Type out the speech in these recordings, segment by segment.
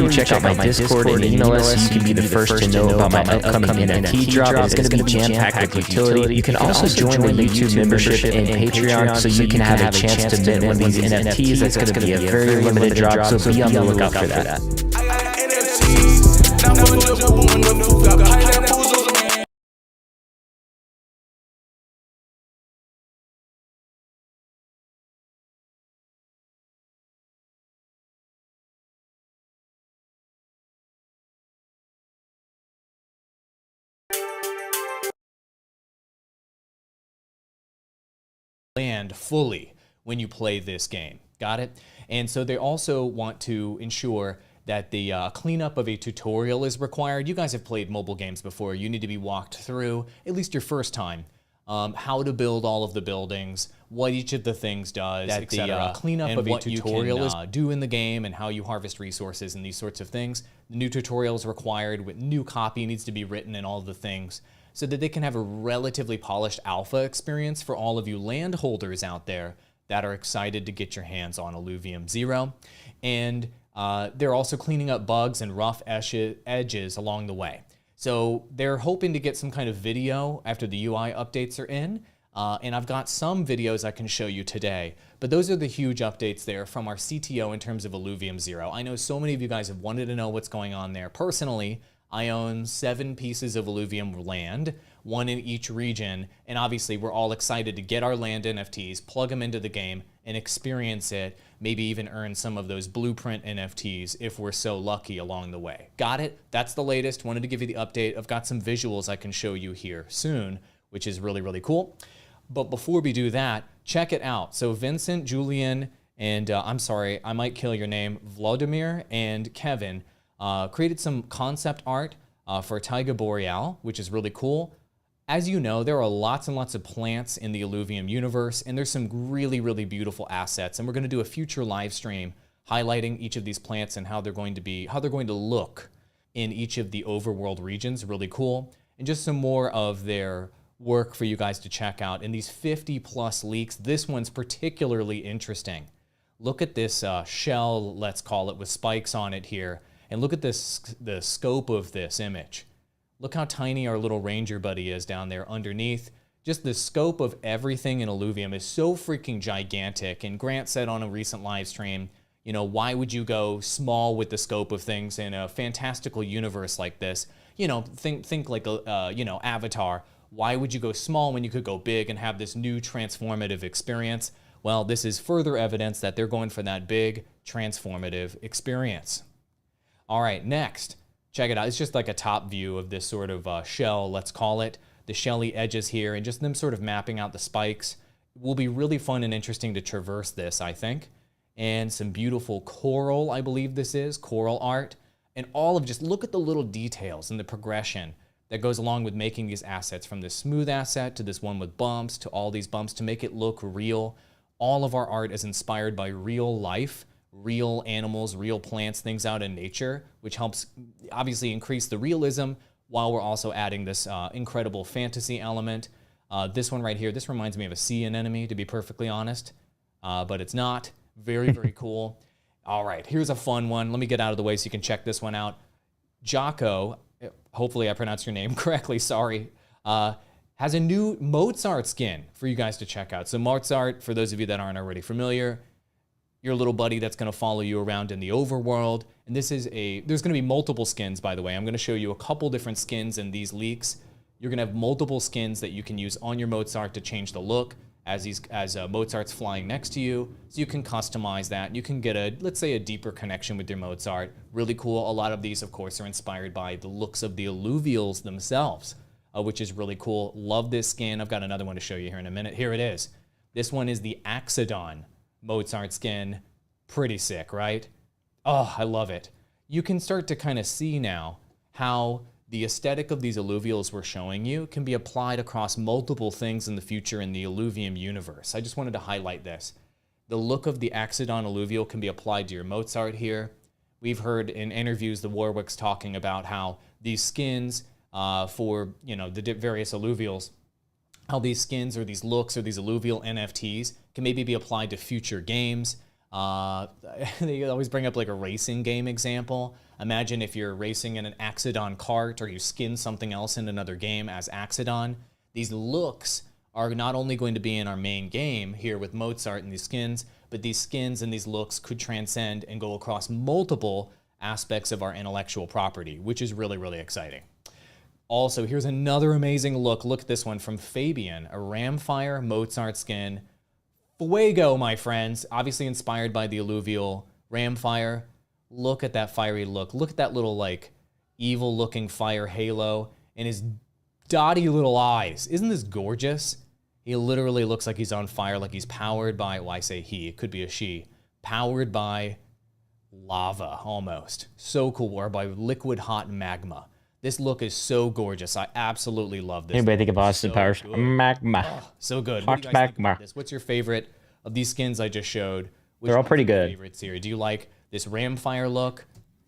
you check out my Discord and email list so you can be the first to know about my upcoming NFT drop. It's going to be jam-packed with utility. You can also join the YouTube membership and Patreon so you can have a chance to mint one of these NFTs. That's going to be a very limited drop, so be on the lookout for that. Land fully when you play this game. Got it? And so they also want to ensure that the cleanup of a tutorial is required. You guys have played mobile games before. You need to be walked through, at least your first time, how to build all of the buildings, what each of the things does, etc. Cleanup of a tutorial is do in the game and how you harvest resources and these sorts of things. The new tutorial is required with new copy needs to be written and all of the things, so that they can have a relatively polished alpha experience for all of you landholders out there that are excited to get your hands on Illuvium 0. And they're also cleaning up bugs and rough edges along the way. So they're hoping to get some kind of video after the UI updates are in. And I've got some videos I can show you today. But those are the huge updates there from our CTO in terms of Illuvium 0. I know so many of you guys have wanted to know what's going on there. Personally, I own 7 pieces of Illuvium land, 1 in each region, and obviously we're all excited to get our land NFTs, plug them into the game, and experience it, maybe even earn some of those blueprint NFTs if we're so lucky along the way. Got it? That's the latest. Wanted to give you the update. I've got some visuals I can show you here soon, which is really, really cool. But before we do that, check it out. So Vincent, Julian, and I'm sorry, I might kill your name, Vladimir and Kevin, created some concept art for Taiga Boreal, which is really cool. As you know, there are lots and lots of plants in the Illuvium universe, and there's some really, really beautiful assets. And we're going to do a future live stream highlighting each of these plants and how they're going to look in each of the overworld regions. Really cool. And just some more of their work for you guys to check out. In these 50+ leaks, this one's particularly interesting. Look at this shell, let's call it, with spikes on it here. And look at this, the scope of this image. Look how tiny our little ranger buddy is down there underneath. Just the scope of everything in Illuvium is so freaking gigantic. And Grant said on a recent live stream, you know, why would you go small with the scope of things in a fantastical universe like this? You know, think like a, you know, Avatar. Why would you go small when you could go big and have this new transformative experience? Well, this is further evidence that they're going for that big transformative experience. All right, next, check it out. It's just like a top view of this sort of shell, let's call it. The shelly edges here and just them sort of mapping out the spikes. It will be really fun and interesting to traverse this, I think. And some beautiful coral, I believe this is, coral art. And all of just look at the little details and the progression that goes along with making these assets, from this smooth asset to this one with bumps to all these bumps to make it look real. All of our art is inspired by real life, real animals, real plants, things out in nature, which helps obviously increase the realism while we're also adding this incredible fantasy element. This one right here, this reminds me of a sea anemone, to be perfectly honest, but it's not. Very, very cool. All right, here's a fun one. Let me get out of the way so you can check this one out. Jocko, hopefully I pronounced your name correctly, sorry, has a new Mozart skin for you guys to check out. So Mozart, for those of you that aren't already familiar, your little buddy that's going to follow you around in the overworld. And this is there's going to be multiple skins, by the way. I'm going to show you a couple different skins in these leaks. You're going to have multiple skins that you can use on your Mozart to change the look as Mozart's flying next to you. So you can customize that. You can get let's say a deeper connection with your Mozart. Really cool. A lot of these, of course, are inspired by the looks of the alluvials themselves, which is really cool. Love this skin. I've got another one to show you here in a minute. Here it is. This one is the Axodon Mozart skin. Pretty sick, right? Oh, I love it. You can start to kind of see now how the aesthetic of these alluvials we're showing you can be applied across multiple things in the future in the Illuvium universe. I just wanted to highlight this. The look of the Axodon alluvial can be applied to your Mozart here. We've heard in interviews the Warwicks talking about how these skins for, you know, the various alluvials, how these skins or these looks or these alluvial NFTs can maybe be applied to future games. They always bring up like a racing game example. Imagine if you're racing in an Axodon kart or you skin something else in another game as Axodon. These looks are not only going to be in our main game here with Mozart and these skins, but these skins and these looks could transcend and go across multiple aspects of our intellectual property, which is really, really exciting. Also, here's another amazing look. Look at this one from Fabian, a Ramfire Mozart skin. Fuego, my friends. Obviously inspired by the Illuvial Ramfire. Look at that fiery look. Look at that little, like, evil-looking fire halo and his dotty little eyes. Isn't this gorgeous? He literally looks like he's on fire, like he's powered by, well, I say he, it could be a she, powered by lava, almost. So cool, or by liquid hot magma. This look is so gorgeous. I absolutely love this. Anybody think of Austin Powers? Magma. Oh, so good. Hot What do you guys think magma. about this? What's your favorite of these skins I just showed? Which They're all one's pretty your good. Favorites here? Do you like this Ramfire look?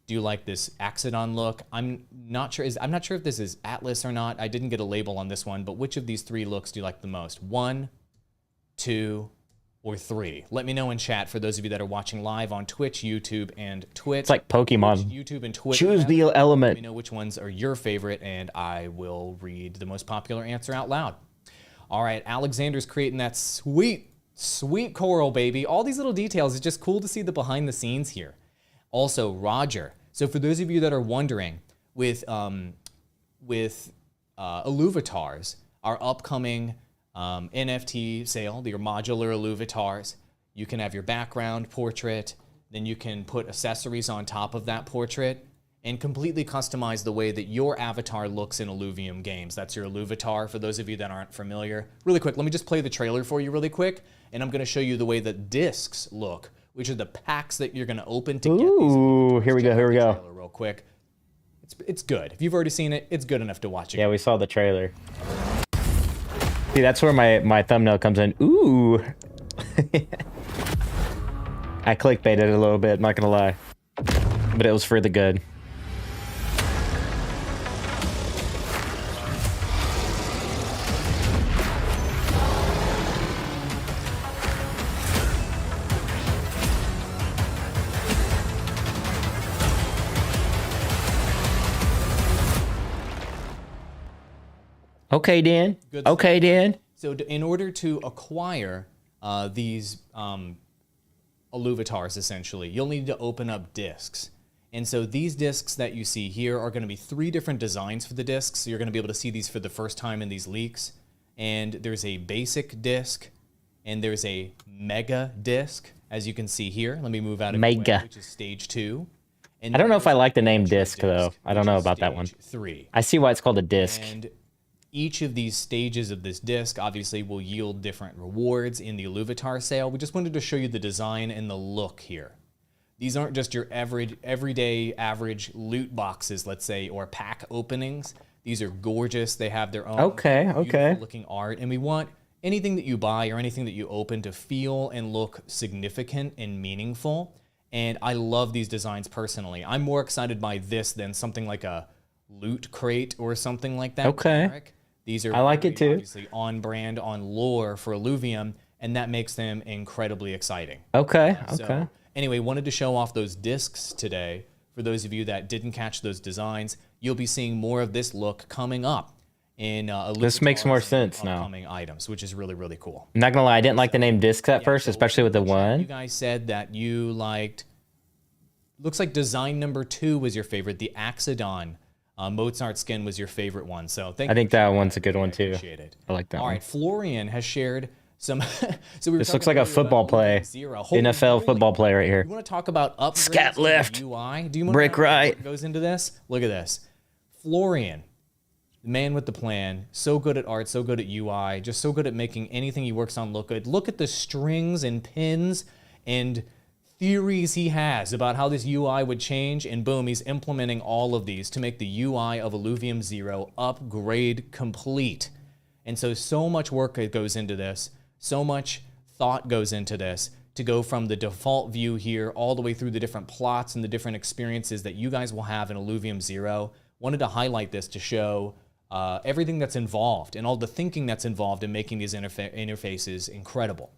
Do you like this Axodon look? I'm not sure if this is Atlas or not. I didn't get a label on this one, but which of these three looks do you like the most? 1, 2, or 3? Let me know in chat for those of you that are watching live on Twitch, YouTube, and Twitch. It's like Pokemon. YouTube and Twitch. Choose the Let element. me know which ones are your favorite, and I will read the most popular answer out loud. All right, Alexander's creating that sweet, sweet coral, baby. All these little details. It's just cool to see the behind the scenes here. Also, Roger. So for those of you that are wondering, with Illuvitars, our upcoming NFT sale, your modular Illuvitars, you can have your background portrait, then you can put accessories on top of that portrait and completely customize the way that your avatar looks in Illuvium games. That's your Illuvitar, for those of you that aren't familiar. Really quick, let me just play the trailer for you really quick, and I'm going to show you the way that discs look, which are the packs that you're going to open to get these. Ooh, here we go, here we go. Trailer real quick. It's good. If you've already seen it, it's good enough to watch it. Yeah, we saw the trailer. See, that's where my thumbnail comes in. Ooh. I clickbaited a little bit, not gonna lie. But it was for the good. Okay, Dan. Good Okay, Dan. So in order to acquire these Illuvitars, essentially, you'll need to open up discs. And so these discs that you see here are going to be 3 different designs for the discs. So you're going to be able to see these for the first time in these leaks. And there's a basic disc, and there's a mega disc, as you can see here. Let me move out of the way, which is stage 2. And I don't know if I like the name ultra disc, though. I don't know about that one. stage 3. I see why it's called a disc. And each of these stages of this disc obviously will yield different rewards in the Illuvitar sale. We just wanted to show you the design and the look here. These aren't just your everyday average loot boxes, let's say, or pack openings. These are gorgeous. They have their own beautiful looking art. And we want anything that you buy or anything that you open to feel and look significant and meaningful. And I love these designs personally. I'm more excited by this than something like a loot crate or something like that. Generic. These are I like it too. Obviously on brand, on lore for Illuvium, and that makes them incredibly exciting. Okay. Anyway, wanted to show off those discs today. For those of you that didn't catch those designs, you'll be seeing more of this look coming up in this makes more sense now. Upcoming items, which is really, really cool. I'm not gonna lie, I didn't like the name discs at first, especially with the one. You guys said that you liked, looks like design number 2 was your favorite. The Axodon Mozart skin was your favorite one. So thank you. I think that one's a good one too. Appreciate it. I like that one. All right, Florian has shared some. This looks like a football play. NFL football play right here. You want to talk about upgrades Scat left. to the UI? Do you want Brick to know right. what goes into this? Look at this. Florian, the man with the plan, so good at art, so good at UI, just so good at making anything he works on look good. Look at the strings and pins and theories he has about how this UI would change, and boom, he's implementing all of these to make the UI of Illuvium 0 upgrade complete. And so much work goes into this, so much thought goes into this to go from the default view here all the way through the different plots and the different experiences that you guys will have in Illuvium 0. Wanted to highlight this to show everything that's involved and all the thinking that's involved in making these interfaces incredible.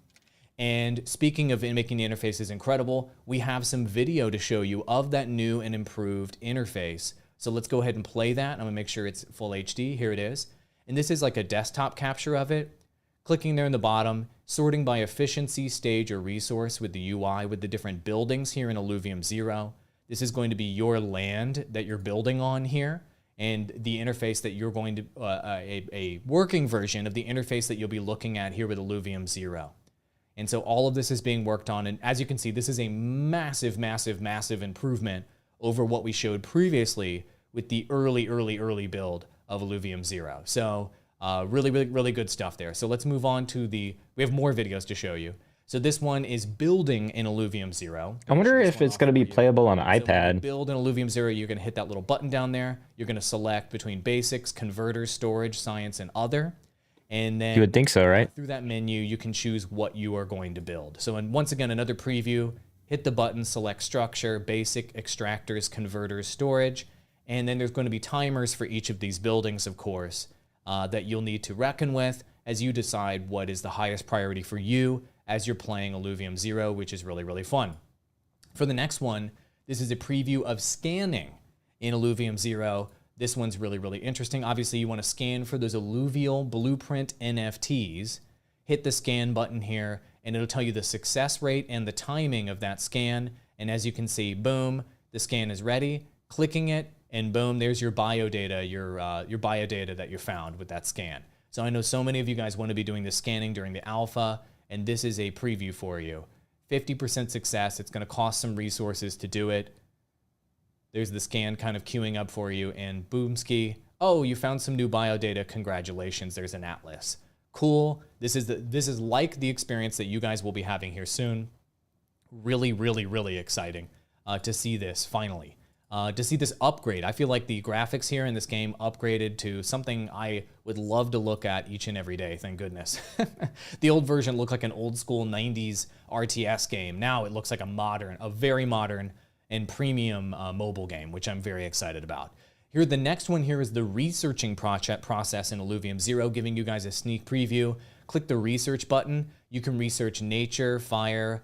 And speaking of making the interfaces incredible, we have some video to show you of that new and improved interface. So let's go ahead and play that. I'm gonna make sure it's full HD. Here it is. And this is like a desktop capture of it. Clicking there in the bottom, sorting by efficiency, stage, or resource with the UI with the different buildings here in Illuvium 0. This is going to be your land that you're building on here, and the interface that you're going to, a working version of the interface that you'll be looking at here with Illuvium 0. And so all of this is being worked on, and as you can see, this is a massive, massive, massive improvement over what we showed previously with the early build of Illuvium 0. So really good stuff there. So let's move on to we have more videos to show you. So this one is building in Illuvium 0. I wonder if it's going to be playable on iPad. So build in Illuvium 0, you're going to hit that little button down there. You're going to select between basics, converters, storage, science, and other. And then you would think so, right? Through that menu, you can choose what you are going to build. So once again, another preview, hit the button, select structure, basic, extractors, converters, storage. And then there's going to be timers for each of these buildings, of course, that you'll need to reckon with as you decide what is the highest priority for you as you're playing Illuvium 0, which is really fun. For the next one, this is a preview of scanning in Illuvium 0. This one's really interesting. Obviously, you want to scan for those alluvial blueprint NFTs. Hit the scan button here, and it'll tell you the success rate and the timing of that scan. And as you can see, boom, the scan is ready. Clicking it, and boom, there's your biodata, your biodata that you found with that scan. So I know so many of you guys want to be doing this scanning during the alpha, and this is a preview for you. 50% success. It's going to cost some resources to do it. There's the scan kind of queuing up for you, and boomski. Oh, you found some new biodata. Congratulations. There's an atlas. Cool. This is like the experience that you guys will be having here soon. Really exciting to see this finally. To see this upgrade. I feel like the graphics here in this game upgraded to something I would love to look at each and every day, thank goodness. The old version looked like an old school 90s RTS game. Now it looks like a very modern and premium mobile game, which I'm very excited about. Here, the next one here is the researching process in Illuvium 0, giving you guys a sneak preview. Click the research button. You can research nature, fire,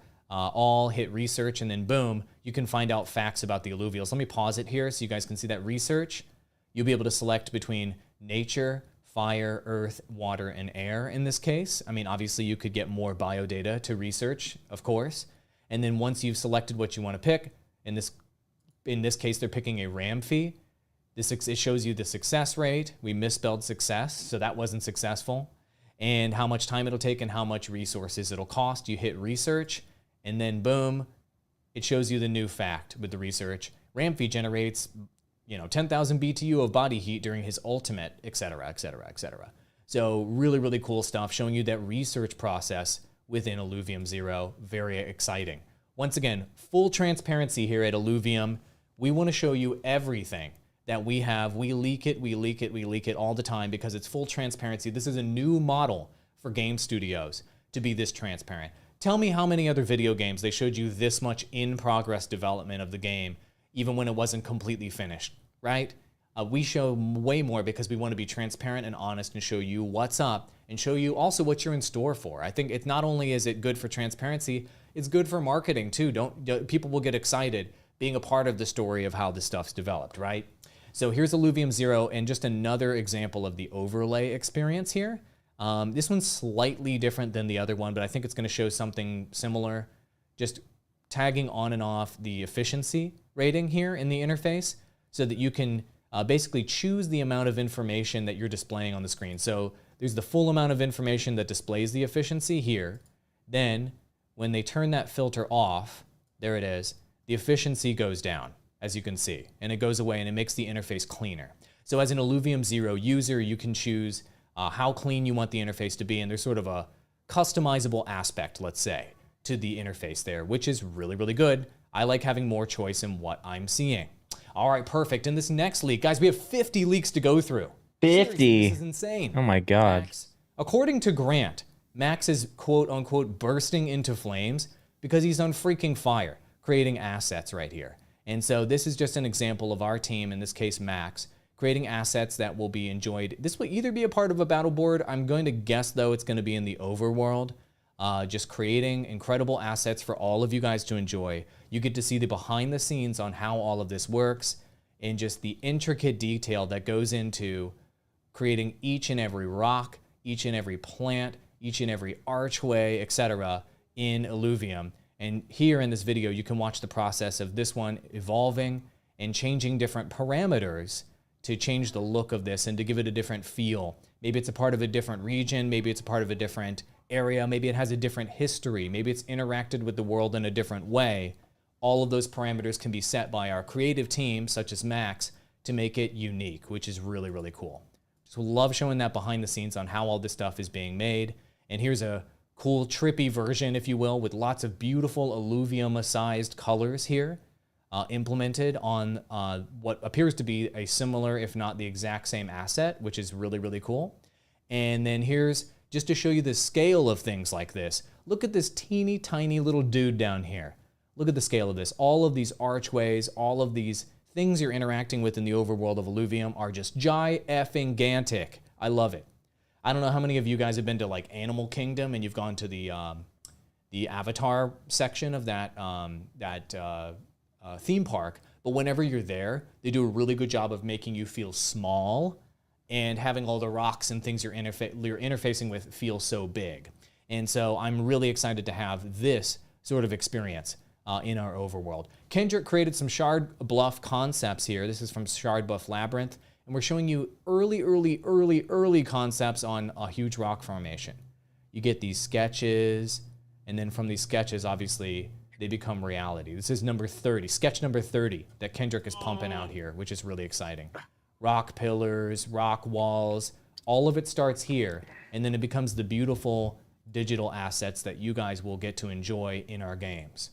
hit research, and then boom, you can find out facts about the alluvials. Let me pause it here so you guys can see that research. You'll be able to select between nature, fire, earth, water, and air in this case. I mean, obviously you could get more biodata to research, of course. And then once you've selected what you want to pick, in this case, they're picking a RAM fee. It shows you the success rate. We misspelled success, so that wasn't successful. And how much time it'll take and how much resources it'll cost. You hit research, and then boom, it shows you the new fact with the research. Ramfy generates, 10,000 BTU of body heat during his ultimate, etc. So really cool stuff, showing you that research process within Illuvium 0. Very exciting. Once again, full transparency here at Illuvium. We want to show you everything that we have. We leak it all the time because it's full transparency. This is a new model for game studios to be this transparent. Tell me how many other video games they showed you this much in-progress development of the game, even when it wasn't completely finished, right? We show way more because we want to be transparent and honest and show you what's up and show you also what you're in store for. I think it's not only is it good for transparency, it's good for marketing too. People will get excited being a part of the story of how this stuff's developed, right? So here's Illuvium 0 and just another example of the overlay experience here. This one's slightly different than the other one, but I think it's going to show something similar. Just tagging on and off the efficiency rating here in the interface so that you can basically choose the amount of information that you're displaying on the screen. So there's the full amount of information that displays the efficiency here. Then when they turn that filter off, there it is, the efficiency goes down, as you can see, and it goes away and it makes the interface cleaner. So as an Illuvium 0 user, you can choose how clean you want the interface to be, and there's sort of a customizable aspect, let's say, to the interface there, which is really good. I like having more choice in what I'm seeing. All right, perfect. In this next leak, guys, we have 50 leaks to go through. 50? Seriously, this is insane. Oh my God. According to Grant, Max is quote-unquote bursting into flames because he's on freaking fire, creating assets right here. And so this is just an example of our team, in this case Max, creating assets that will be enjoyed. This will either be a part of a battle board. I'm going to guess, though, it's going to be in the overworld. just creating incredible assets for all of you guys to enjoy. You get to see the behind the scenes on how all of this works and just the intricate detail that goes into creating each and every rock, each and every plant, each and every archway, etc. in Illuvium. And here in this video, you can watch the process of this one evolving and changing different parameters to change the look of this and to give it a different feel. Maybe it's a part of a different region, maybe it's a part of a different area, maybe it has a different history, maybe it's interacted with the world in a different way. All of those parameters can be set by our creative team, such as Max, to make it unique, which is really, really cool. So love showing that behind the scenes on how all this stuff is being made. And here's a cool, trippy version, if you will, with lots of beautiful Illuvium-sized colors here, implemented on what appears to be a similar, if not the exact same asset, which is really, really cool. And then here's, just to show you the scale of things like this, look at this teeny tiny little dude down here. Look at the scale of this. All of these archways, all of these things you're interacting with in the overworld of Illuvium are just gi-effing-gantic. I love it. I don't know how many of you guys have been to like Animal Kingdom and you've gone to the Avatar section of that theme park, but whenever you're there, they do a really good job of making you feel small and having all the rocks and things you're interfacing with feel so big. And so I'm really excited to have this sort of experience in our overworld. Kendrick created some Shard Bluff concepts here. This is from Shard Bluff Labyrinth, and we're showing you early concepts on a huge rock formation. You get these sketches, and then from these sketches, obviously, they become reality. This is number 30, sketch number 30 that Kendrick is pumping out here, which is really exciting. Rock pillars, rock walls, all of it starts here, and then it becomes the beautiful digital assets that you guys will get to enjoy in our games.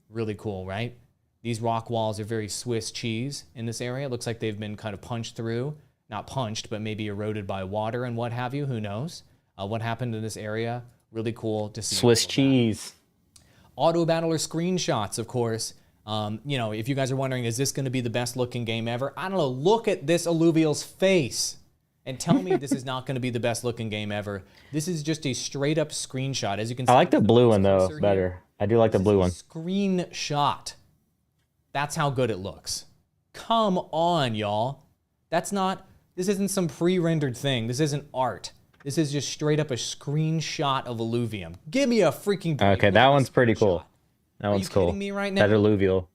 Really cool, right? These rock walls are very Swiss cheese in this area. It looks like they've been kind of punched through. Not punched, but maybe eroded by water and what have you. Who knows? What happened in this area? Really cool to see. Swiss cheese. Auto Battler screenshots, of course. You know, if you guys are wondering, is this going to be the best looking game ever? I don't know. Look at this Alluvial's face and tell me this is not going to be the best looking game ever. This is just a straight up screenshot. As you can see, I like the blue one though better. I do like the blue one. Screenshot. That's how good it looks. Come on, y'all. This isn't some pre-rendered thing. This isn't art. This is just straight up a screenshot of Illuvium. Give me a freaking break. Okay, that one's pretty cool. That one's cool. Are you kidding me right now? That Illuvial.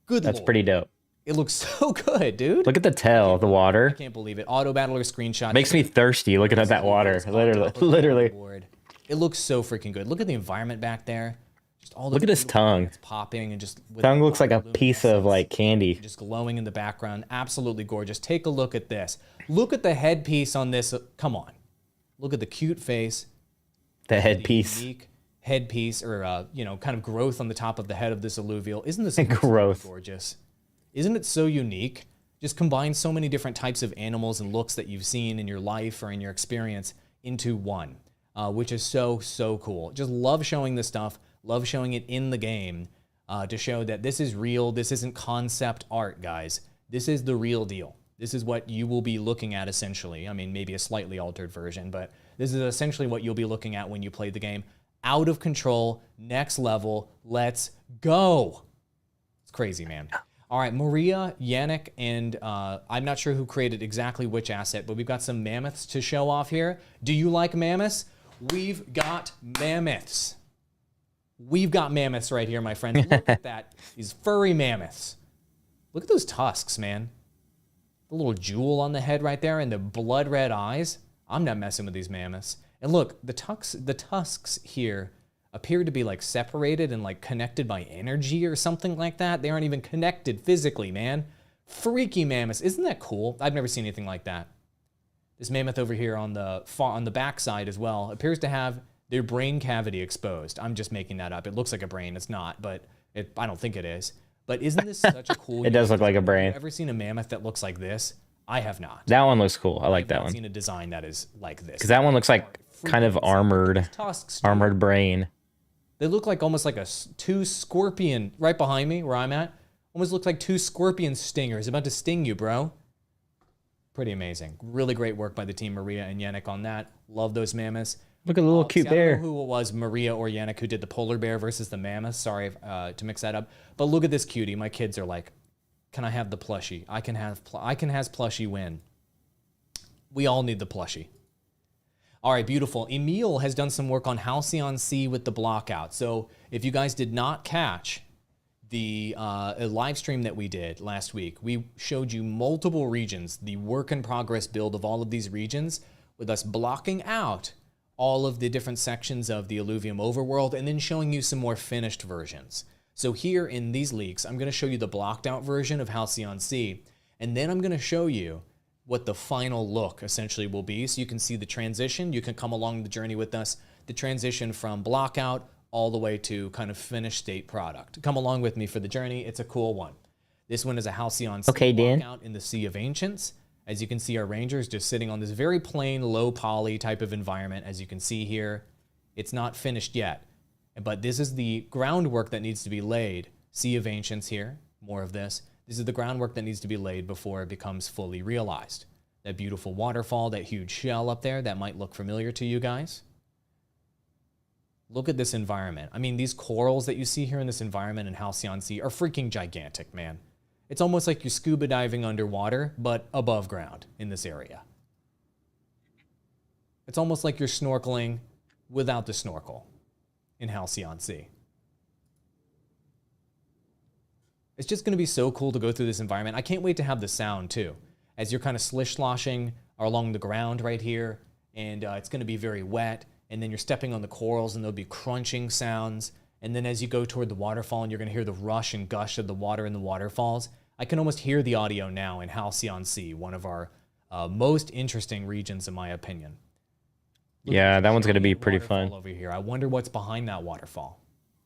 Good That's Lord. pretty dope. It looks so good, dude. Look at the tail, the water. I can't believe it. Auto Battler screenshot. Makes me thirsty looking at that water. Literally. It looks so freaking good. Look at the environment back there. Just all the Look at his tongue. It's popping and just Tongue looks like a piece of like candy. Just glowing in the background. Absolutely gorgeous. Take a look at this. Look at the headpiece on this. Come on. Look at the cute face. The headpiece. Unique headpiece, or you know, kind of growth on the top of the head of this alluvial. Isn't this growth gorgeous? Isn't it so unique? Just combine so many different types of animals and looks that you've seen in your life or in your experience into one, which is so cool. Just love showing this stuff. Love showing it in the game to show that this is real. This isn't concept art, guys. This is the real deal. This is what you will be looking at, essentially. I mean, maybe a slightly altered version, but this is essentially what you'll be looking at when you play the game. Out of control, next level, let's go. It's crazy, man. All right, Maria, Yannick, and I'm not sure who created exactly which asset, but we've got some mammoths to show off here. Do you like mammoths? We've got mammoths. We've got mammoths right here, my friends. Look at that. These furry mammoths. Look at those tusks, man. The little jewel on the head right there and the blood red eyes. I'm not messing with these mammoths. And look, the tusks here appear to be like separated and like connected by energy or something like that. They aren't even connected physically, man. Freaky mammoths. Isn't that cool? I've never seen anything like that. This mammoth over here on the back side as well appears to have their brain cavity exposed. I'm just making that up. It looks like a brain. It's not, but I don't think it is. But isn't this such a cool... It does look like a brain. Have you ever seen a mammoth that looks like this? I have not. That one looks cool. I like that one. I've seen a design that is like this. Because that one looks like kind of armored brain. They look like almost like two scorpion, right behind me where I'm at. Almost looks like two scorpion stingers about to sting you, bro. Pretty amazing. Really great work by the team, Maria and Yannick, on that. Love those mammoths. Look at the little cute I don't bear. know who it was, Maria or Yannick, who did the polar bear versus the mammoth. Sorry to mix that up. But look at this cutie. My kids are like, can I have the plushie? I can have plushie win. We all need the plushie. All right, beautiful. Emil has done some work on Halcyon Sea with the block out. So if you guys did not catch the live stream that we did last week, we showed you multiple regions, the work in progress build of all of these regions, with us blocking out all of the different sections of the Illuvium overworld and then showing you some more finished versions. So here in these leaks, I'm going to show you the blocked out version of Halcyon Sea, and then I'm going to show you what the final look essentially will be, so you can see the transition. You can come along the journey with us, the transition from block out all the way to kind of finished state product. Come along with me for the journey. It's a cool one. This one is a Halcyon Sea block out in the Sea of Ancients. As you can see, our rangers just sitting on this very plain, low poly type of environment. As you can see here, it's not finished yet, but this is the groundwork that needs to be laid. Sea of Ancients here, more of this. This is the groundwork that needs to be laid before it becomes fully realized. That beautiful waterfall, that huge shell up there, that might look familiar to you guys. Look at this environment. I mean, these corals that you see here in this environment in Halcyon Sea are freaking gigantic, man. It's almost like you're scuba diving underwater, but above ground in this area. It's almost like you're snorkeling without the snorkel in Halcyon Sea. It's just going to be so cool to go through this environment. I can't wait to have the sound too, as you're kind of slish-sloshing along the ground right here, and it's going to be very wet, and then you're stepping on the corals and there'll be crunching sounds, and then as you go toward the waterfall and you're going to hear the rush and gush of the water in the waterfalls. I can almost hear the audio now in Halcyon Sea, one of our most interesting regions in my opinion. Yeah, that one's going to be pretty fun. Over here. I wonder what's behind that waterfall.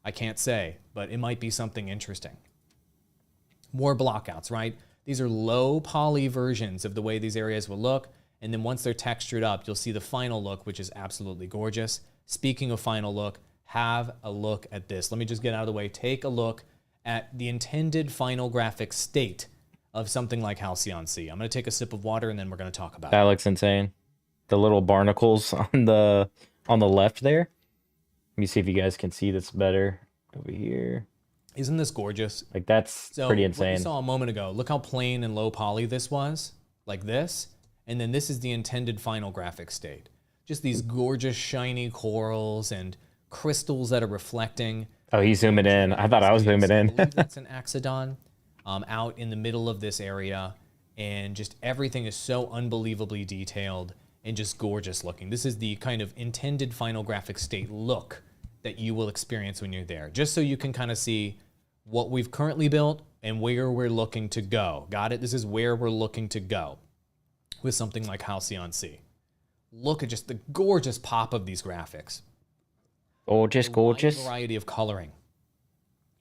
I can't say, but it might be something interesting. More blockouts, right? These are low poly versions of the way these areas will look. And then once they're textured up, you'll see the final look, which is absolutely gorgeous. Speaking of final look, have a look at this. Let me just get out of the way. Take a look at the intended final graphic state of something like Halcyon Sea. I'm going to take a sip of water and then we're going to talk about it. That looks insane. The little barnacles on the left there. Let me see if you guys can see this better over here. Isn't this gorgeous? Like, that's pretty insane. What you saw a moment ago, look how plain and low poly this was, like this. And then this is the intended final graphic state. Just these gorgeous shiny corals and crystals that are reflecting. Oh, he's zooming in. I thought I was zooming in. I believe that's an Axodon out in the middle of this area. And just everything is so unbelievably detailed and just gorgeous looking. This is the kind of intended final graphic state look that you will experience when you're there. Just so you can kind of see what we've currently built and where we're looking to go. Got it? This is where we're looking to go with something like Halcyon Sea. Look at just the gorgeous pop of these graphics. Gorgeous, gorgeous. Variety of coloring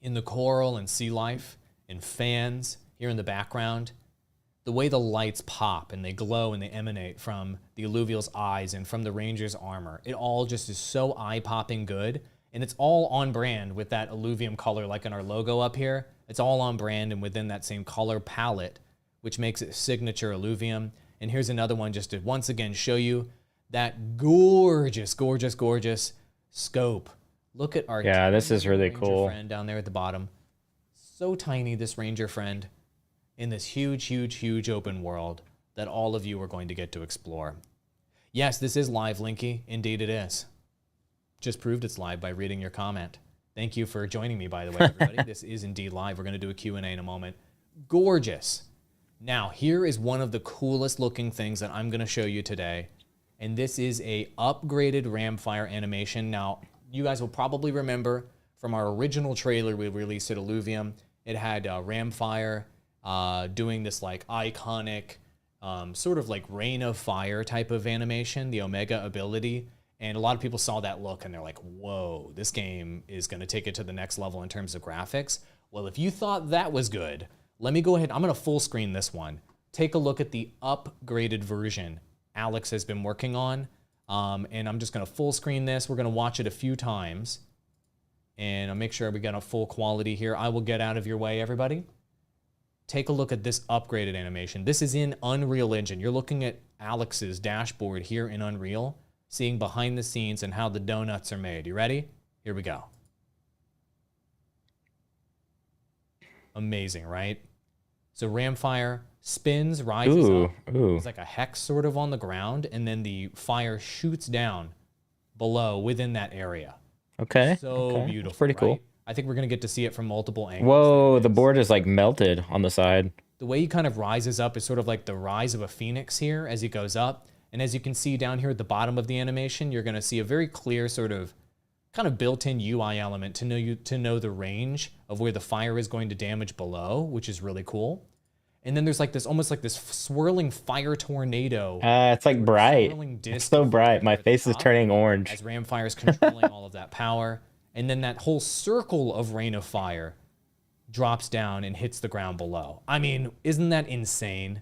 in the coral and sea life and fans here in the background. The way the lights pop and they glow and they emanate from the Illuvial's eyes and from the Ranger's armor. It all just is so eye-popping good. And it's all on brand with that Illuvium color like in our logo up here. It's all on brand and within that same color palette, which makes it signature Illuvium. And here's another one just to once again show you that gorgeous, gorgeous, gorgeous scope. Look at our this is really Ranger cool. friend down there at the bottom. So tiny, this Ranger friend, in this huge, huge, huge open world that all of you are going to get to explore. Yes, this is live, Linky. Indeed it is. Just proved it's live by reading your comment. Thank you for joining me, by the way, everybody. This is indeed live. We're going to do a Q&A in a moment. Gorgeous. Now, here is one of the coolest looking things that I'm going to show you today. And this is a upgraded Ramfire animation. Now, you guys will probably remember from our original trailer we released at Illuvium. It had Ramfire doing this like iconic sort of like Rain of Fire type of animation, the Omega ability. And a lot of people saw that look and they're like, whoa, this game is going to take it to the next level in terms of graphics. Well, if you thought that was good, let me go ahead. I'm going to full screen this one. Take a look at the upgraded version Alex has been working on. And I'm just going to full screen this. We're going to watch it a few times. And I'll make sure we got a full quality here. I will get out of your way, everybody. Take a look at this upgraded animation. This is in Unreal Engine. You're looking at Alex's dashboard here in Unreal. seeing behind the scenes and how the donuts are made. You ready? Here we go. Amazing, right? So Ramfire spins, rises up. It's like a hex sort of on the ground, and then the fire shoots down below within that area. Okay. So beautiful. That's pretty cool. I think we're going to get to see it from multiple angles. Whoa, the board is like melted on the side. The way he kind of rises up is sort of like the rise of a phoenix here as he goes up. And as you can see down here at the bottom of the animation, you're going to see a very clear sort of kind of built-in UI element to know the range of where the fire is going to damage below, which is really cool. And then there's like this almost like this swirling fire tornado. It's like bright. It's so bright. My face is turning orange. As Ramfire is controlling all of that power. And then that whole circle of rain of fire drops down and hits the ground below. I mean, isn't that insane?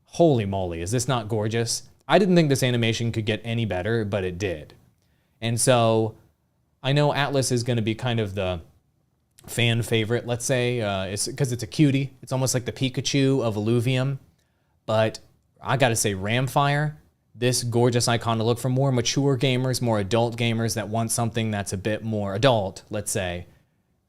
Holy moly, is this not gorgeous? I didn't think this animation could get any better, but it did. And so I know Atlas is going to be kind of the fan favorite, let's say, because it's a cutie. It's almost like the Pikachu of Illuvium. But I got to say, Ramfire, this gorgeous icon to look for more mature gamers, more adult gamers that want something that's a bit more adult, let's say.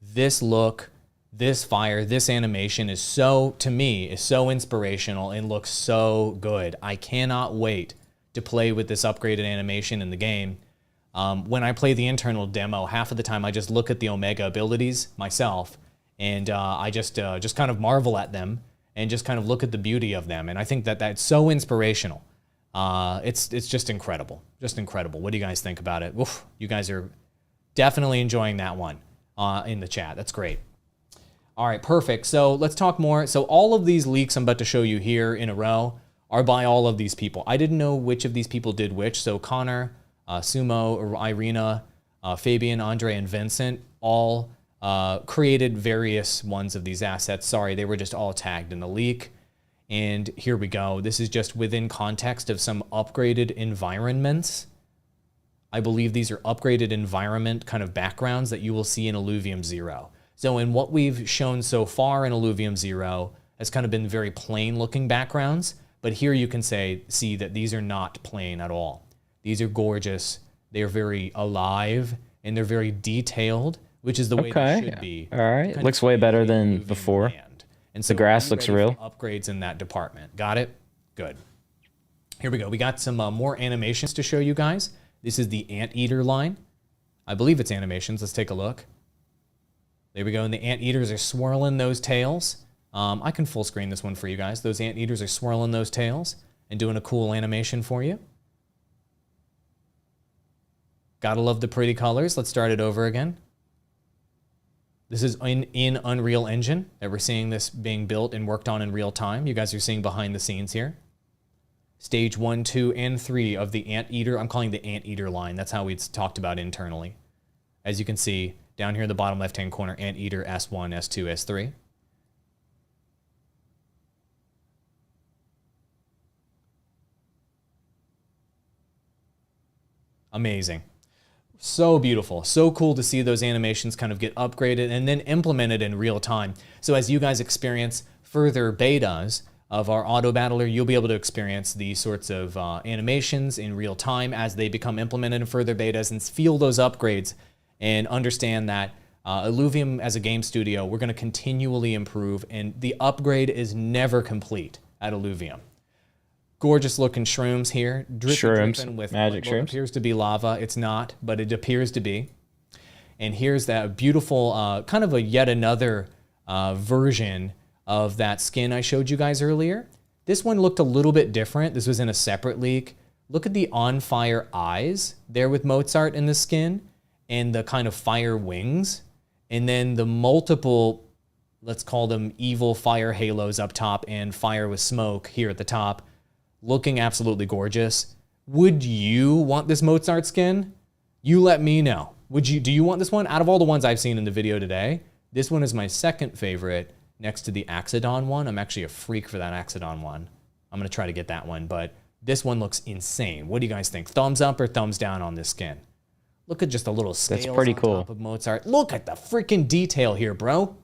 This look, this fire, this animation is so, to me, is so inspirational and looks so good. I cannot wait to play with this upgraded animation in the game. When I play the internal demo, half of the time I just look at the Omega abilities myself, and I just kind of marvel at them and just kind of look at the beauty of them. And I think that that's so inspirational. It's just incredible, just incredible. What do you guys think about it? Oof, you guys are definitely enjoying that one in the chat. That's great. All right, perfect. So let's talk more. So all of these leaks I'm about to show you here in a row are by all of these people. I didn't know which of these people did which. So Connor, Sumo, Irina, Fabian, Andre, and Vincent all created various ones of these assets. Sorry, they were just all tagged in the leak. And here we go. This is just within context of some upgraded environments. I believe these are upgraded environment kind of backgrounds that you will see in Illuvium 0. So in what we've shown so far in Illuvium 0 has kind of been very plain looking backgrounds. But here you can see that these are not plain at all. These are gorgeous. They are very alive and they're very detailed, which is the way they should be. All right. Looks way better than before. And so the grass looks real. Upgrades in that department. Got it? Good. Here we go. We got some more animations to show you guys. This is the Anteater line. I believe it's animations. Let's take a look. There we go. And the Anteaters are swirling those tails. I can full screen this one for you guys. Those Anteaters are swirling those tails and doing a cool animation for you. Gotta love the pretty colors. Let's start it over again. This is in Unreal Engine that we're seeing this being built and worked on in real time. You guys are seeing behind the scenes here. Stage 1, 2, and 3 of the Anteater. I'm calling the Anteater line. That's how it's talked about internally. As you can see, down here in the bottom left-hand corner, Anteater S1, S2, S3. Amazing. So beautiful. So cool to see those animations kind of get upgraded and then implemented in real time. So as you guys experience further betas of our auto battler, you'll be able to experience these sorts of animations in real time as they become implemented in further betas and feel those upgrades and understand that Illuvium as a game studio, we're going to continually improve, and the upgrade is never complete at Illuvium. Gorgeous looking shrooms here. Dripping with magic what appears to be lava. It's not, but it appears to be. And here's that beautiful, kind of a yet another version of that skin I showed you guys earlier. This one looked a little bit different. This was in a separate leak. Look at the on fire eyes there with Mozart in the skin and the kind of fire wings. And then the multiple, let's call them evil fire halos up top and fire with smoke here at the top. Looking absolutely gorgeous. Would you want this Mozart skin? You let me know. Do you want this one? Out of all the ones I've seen in the video today, this one is my second favorite next to the Axodon one. I'm actually a freak for that Axodon one. I'm gonna try to get that one, but this one looks insane. What do you guys think? Thumbs up or thumbs down on this skin? Look at just a little scales That's pretty on cool. top of Mozart. Look at the freaking detail here, bro.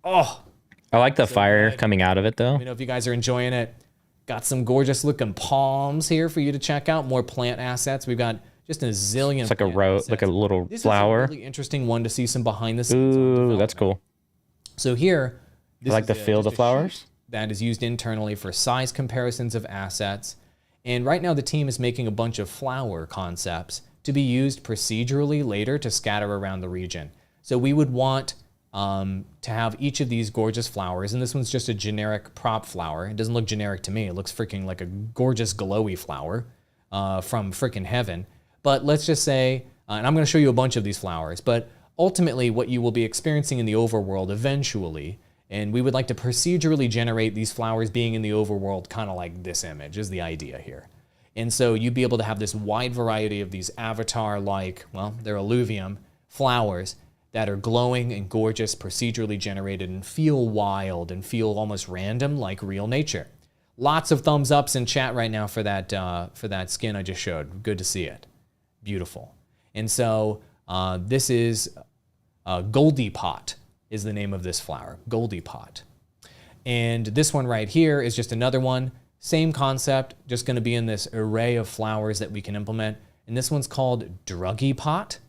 Oh. I like the fire coming out of it though. Let me know if you guys are enjoying it. Got some gorgeous looking palms here for you to check out. More plant assets. We've got just a zillion. It's like a row, like a little this flower. Is a really interesting one to see some behind the scenes. Ooh, that's cool. So here, I like the field of flowers. That is used internally for size comparisons of assets. And right now the team is making a bunch of flower concepts to be used procedurally later to scatter around the region. So we would want to have each of these gorgeous flowers, and this one's just a generic prop flower. It doesn't look generic to me. It looks freaking like a gorgeous glowy flower from freaking heaven. But let's just say, and I'm going to show you a bunch of these flowers, but ultimately what you will be experiencing in the overworld eventually, and we would like to procedurally generate these flowers being in the overworld kind of like this image is the idea here. And so you'd be able to have this wide variety of these avatar-like, well, they're Illuvium flowers that are glowing and gorgeous, procedurally generated, and feel wild and feel almost random like real nature. Lots of thumbs ups in chat right now for that skin I just showed. Good to see it. Beautiful. And so this is Goldie Pot is the name of this flower, Goldie Pot. And this one right here is just another one. Same concept, just going to be in this array of flowers that we can implement. And this one's called Druggy Pot.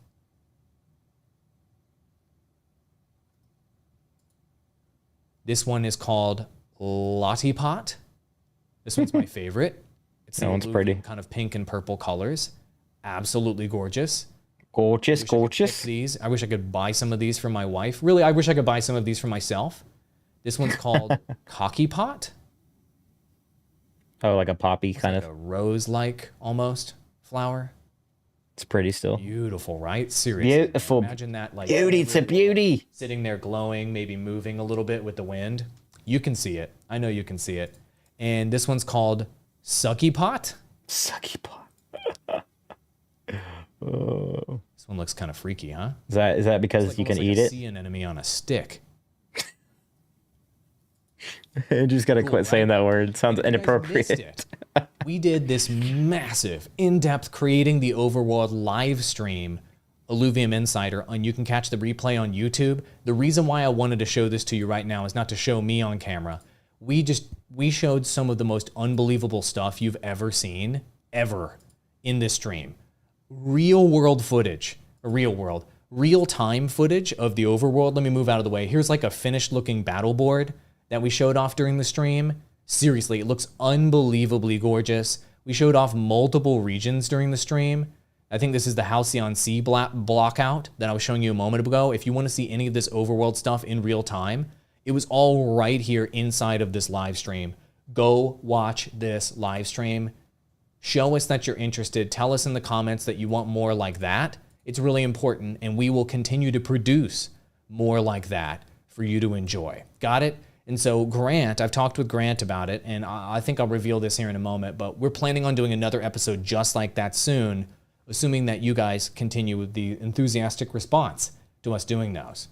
This one is called Lottie Pot. This one's my favorite. It's that one's pretty. Kind of pink and purple colors. Absolutely gorgeous. Gorgeous, gorgeous. These. I wish I could buy some of these for my wife. Really, I wish I could buy some of these for myself. This one's called Cocky Pot. Oh, like a poppy kind like of. A rose-like almost flower. It's pretty still. Beautiful, right? Seriously. Beautiful. Imagine that, like beauty. It's a beauty. Sitting there glowing, maybe moving a little bit with the wind. You can see it. I know you can see it. And this one's called Sucky Pot. Sucky Pot. Oh. This one looks kind of freaky, huh? Is that because you can eat it? Sea anemone on a stick. You just gotta quit saying that word. It sounds inappropriate. We did this massive, in-depth creating the overworld live stream, Illuvium Insider, and you can catch the replay on YouTube. The reason why I wanted to show this to you right now is not to show me on camera. We showed some of the most unbelievable stuff you've ever seen, ever, in this stream. Real-time footage of the overworld. Let me move out of the way. Here's like a finished-looking battle board that we showed off during the stream. Seriously, it looks unbelievably gorgeous. We showed off multiple regions during the stream. I think this is the Halcyon Sea blockout that I was showing you a moment ago. If you want to see any of this overworld stuff in real time, it was all right here inside of this live stream. Go watch this live stream. Show us that you're interested. Tell us in the comments that you want more like that. It's really important, and we will continue to produce more like that for you to enjoy. Got it? And so Grant, I've talked with Grant about it, and I think I'll reveal this here in a moment, but we're planning on doing another episode just like that soon, assuming that you guys continue with the enthusiastic response to us doing those.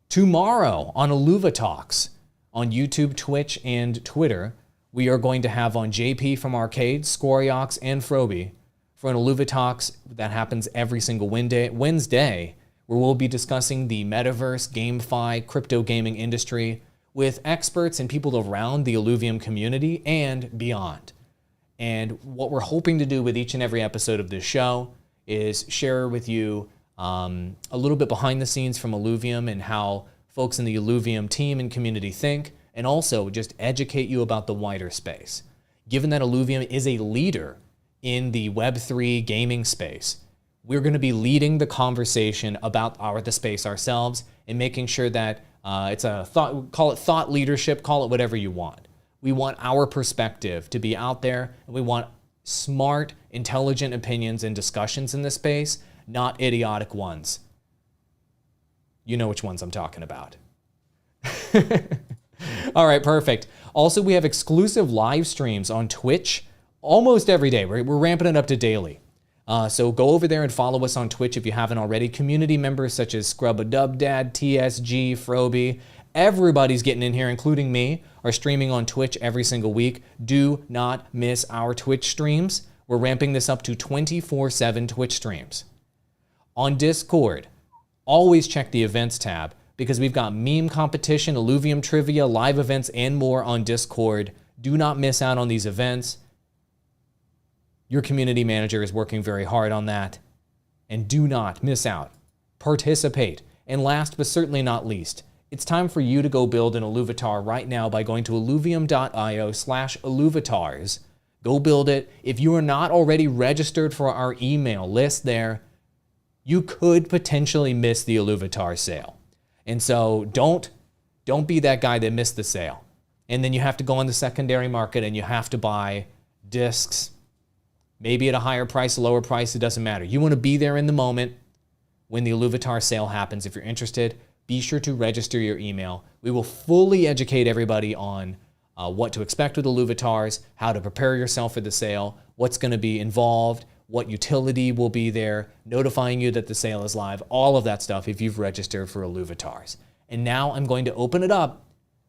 Tomorrow on Illuvitars, on YouTube, Twitch, and Twitter, we are going to have on JP from Arcade, Scoriox, and Froby for an Illuvitars that happens every single Wednesday, where we'll be discussing the metaverse, GameFi, crypto gaming industry, with experts and people around the Illuvium community and beyond. And what we're hoping to do with each and every episode of this show is share with you a little bit behind the scenes from Illuvium and how folks in the Illuvium team and community think, and also just educate you about the wider space. Given that Illuvium is a leader in the Web3 gaming space, we're going to be leading the conversation about the space ourselves and making sure that it's a thought, call it thought leadership, call it whatever you want. We want our perspective to be out there, and we want smart, intelligent opinions and discussions in this space, not idiotic ones. You know which ones I'm talking about. All right, perfect. Also, we have exclusive live streams on Twitch almost every day. We're ramping it up to daily. So go over there and follow us on Twitch if you haven't already. Community members such as Scrub-a-Dub-Dad, TSG, Froby, everybody's getting in here, including me, are streaming on Twitch every single week. Do not miss our Twitch streams. We're ramping this up to 24/7 Twitch streams. On Discord, always check the events tab because we've got meme competition, Illuvium trivia, live events, and more on Discord Do not miss out on these events. Your community manager is working very hard on that. And do not miss out. Participate. And last but certainly not least, it's time for you to go build an Illuvitar right now by going to illuvium.io/Illuvitars. Go build it. If you are not already registered for our email list there, you could potentially miss the Illuvitar sale. And so don't be that guy that missed the sale. And then you have to go on the secondary market and you have to buy discs, maybe at a higher price, a lower price, it doesn't matter. You want to be there in the moment when the Illuvitar sale happens. If you're interested, be sure to register your email. We will fully educate everybody on what to expect with Illuvitars, how to prepare yourself for the sale, what's going to be involved, what utility will be there, notifying you that the sale is live, all of that stuff if you've registered for Illuvitars. And now I'm going to open it up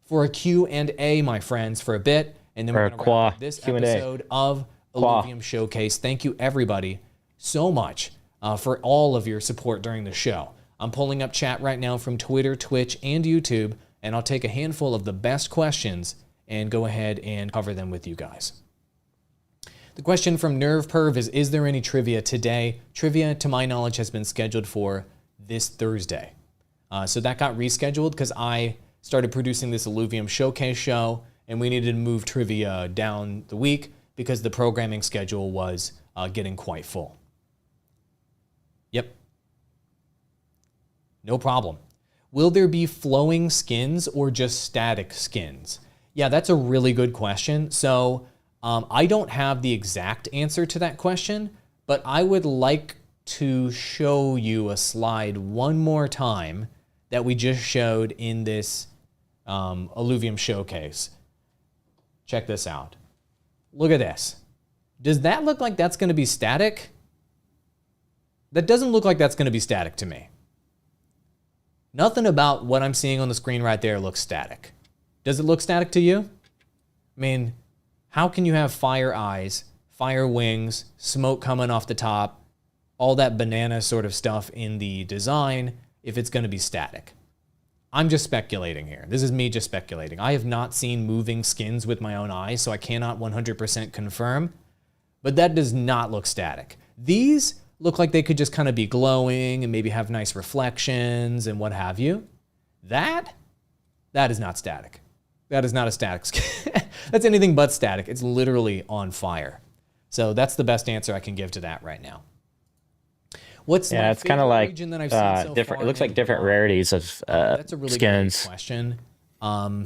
for a Q&A, my friends, for a bit, and then we're going to wrap up this episode of Illuvium Showcase. Thank you, everybody, so much for all of your support during the show. I'm pulling up chat right now from Twitter, Twitch, and YouTube, and I'll take a handful of the best questions and go ahead and cover them with you guys. The question from Nerve Perv is there any trivia today? Trivia, to my knowledge, has been scheduled for this Thursday. So that got rescheduled because I started producing this Illuvium Showcase show, and we needed to move trivia down the week because the programming schedule was getting quite full. Yep. No problem. Will there be flowing skins or just static skins? Yeah, that's a really good question. So I don't have the exact answer to that question, but I would like to show you a slide one more time that we just showed in this Illuvium Showcase. Check this out. Look at this. Does that look like that's going to be static? That doesn't look like that's going to be static to me. Nothing about what I'm seeing on the screen right there looks static. Does it look static to you? I mean, how can you have fire eyes, fire wings, smoke coming off the top, all that banana sort of stuff in the design if it's going to be static? I'm just speculating here. This is me just speculating. I have not seen moving skins with my own eyes, so I cannot 100% confirm, but that does not look static. These look like they could just kind of be glowing and maybe have nice reflections and what have you. That is not static. That is not a static skin. That's anything but static. It's literally on fire. So that's the best answer I can give to that right now. What's it's kind of like region that I've seen so different. far? It looks like different rarities of That's a really skins. great question. I